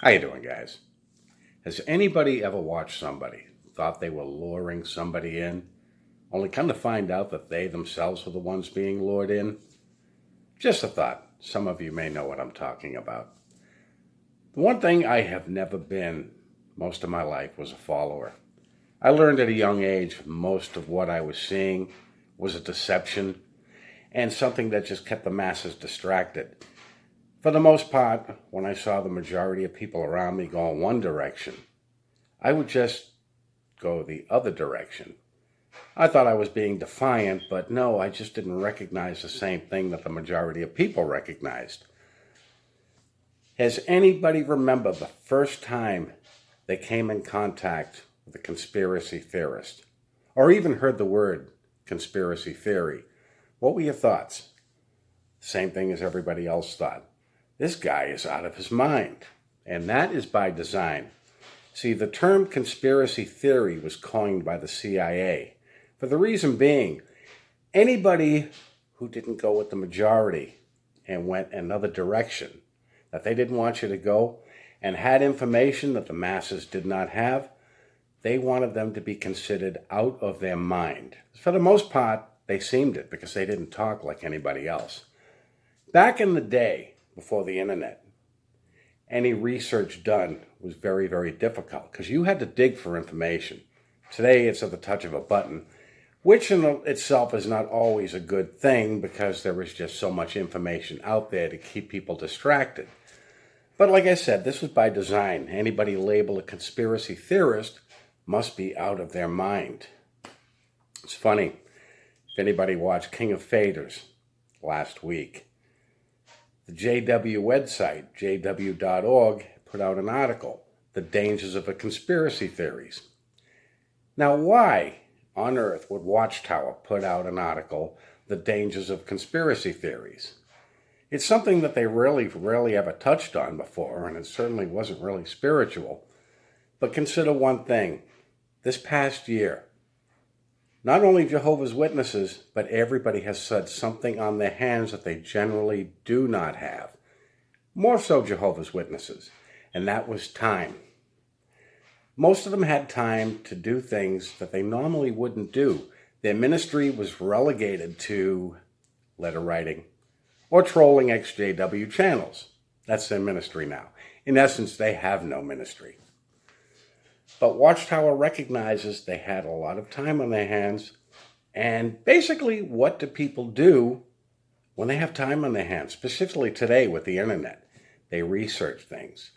How you doing, guys? Has anybody ever watched somebody, thought they were luring somebody in, only come to find out that they themselves were the ones being lured in? Just a thought. Some of you may know what I'm talking about. The one thing I have never been most of my life was a follower. I learned at a young age most of what I was seeing was a deception and something that just kept the masses distracted. For the most part, when I saw the majority of people around me go in one direction, I would just go the other direction. I thought I was being defiant, but no, I just didn't recognize the same thing that the majority of people recognized. Has anybody remembered the first time they came in contact with a conspiracy theorist, or even heard the word conspiracy theory? What were your thoughts? Same thing as everybody else thought. This guy is out of his mind. And that is by design. See, the term conspiracy theory was coined by the CIA. For the reason being, anybody who didn't go with the majority and went another direction that they didn't want you to go and had information that the masses did not have, they wanted them to be considered out of their mind. For the most part, they seemed it because they didn't talk like anybody else. Back in the day, before the internet, any research done was very, very difficult because you had to dig for information. Today, it's at the touch of a button, which in itself is not always a good thing because there is just so much information out there to keep people distracted. But like I said, this was by design. Anybody labeled a conspiracy theorist must be out of their mind. It's funny, if anybody watched King of Faders last week, the JW website, jw.org, put out an article, The Dangers of Conspiracy Theories. Now, why on earth would Watchtower put out an article, The Dangers of Conspiracy Theories? It's something that they rarely ever touched on before, and it certainly wasn't really spiritual. But consider one thing. This past year, not only Jehovah's Witnesses, but everybody has said something on their hands that they generally do not have. More so Jehovah's Witnesses, and that was time. Most of them had time to do things that they normally wouldn't do. Their ministry was relegated to letter writing or trolling XJW channels. That's their ministry now. In essence, they have no ministry. But Watchtower recognizes they had a lot of time on their hands. And basically, what do people do when they have time on their hands? Specifically today with the internet. They research things.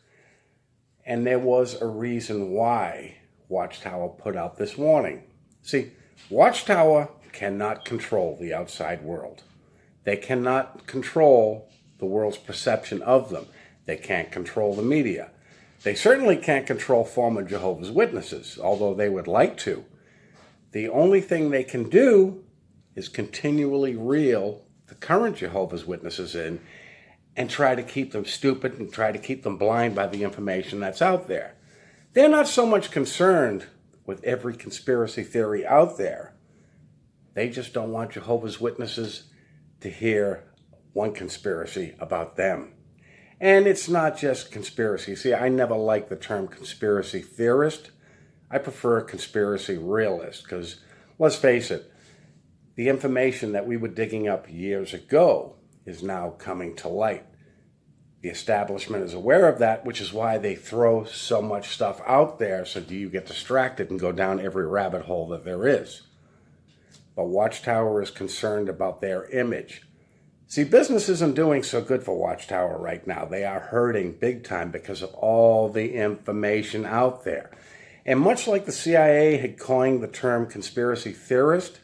And there was a reason why Watchtower put out this warning. See, Watchtower cannot control the outside world. They cannot control the world's perception of them. They can't control the media. They certainly can't control former Jehovah's Witnesses, although they would like to. The only thing they can do is continually reel the current Jehovah's Witnesses in and try to keep them stupid and try to keep them blind by the information that's out there. They're not so much concerned with every conspiracy theory out there. They just don't want Jehovah's Witnesses to hear one conspiracy about them. And it's not just conspiracy. See, I never liked the term conspiracy theorist. I prefer conspiracy realist because, let's face it, the information that we were digging up years ago is now coming to light. The establishment is aware of that, which is why they throw so much stuff out there so you get distracted and go down every rabbit hole that there is. But Watchtower is concerned about their image. See, business isn't doing so good for Watchtower right now. They are hurting big time because of all the information out there. And much like the CIA had coined the term conspiracy theorist,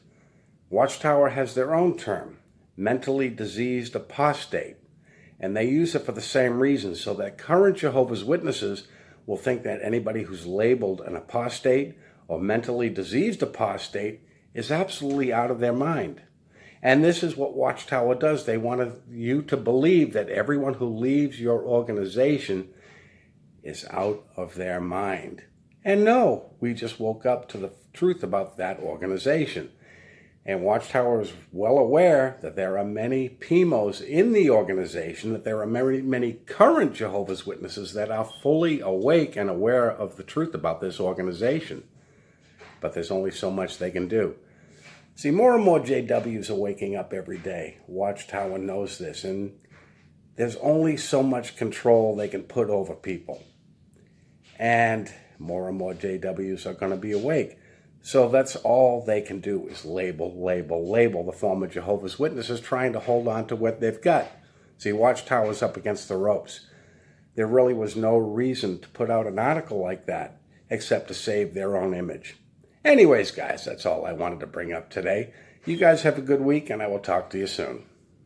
Watchtower has their own term, mentally diseased apostate. And they use it for the same reason, so that current Jehovah's Witnesses will think that anybody who's labeled an apostate or mentally diseased apostate is absolutely out of their mind. And this is what Watchtower does. They want you to believe that everyone who leaves your organization is out of their mind. And no, we just woke up to the truth about that organization. And Watchtower is well aware that there are many PMOs in the organization, that there are many current Jehovah's Witnesses that are fully awake and aware of the truth about this organization. But there's only so much they can do. See, more and more JWs are waking up every day. Watchtower knows this, and there's only so much control they can put over people. And more JWs are going to be awake. So that's all they can do is label the former Jehovah's Witnesses trying to hold on to what they've got. See, Watchtower's up against the ropes. There really was no reason to put out an article like that except to save their own image. Anyways, guys, that's all I wanted to bring up today. You guys have a good week, and I will talk to you soon.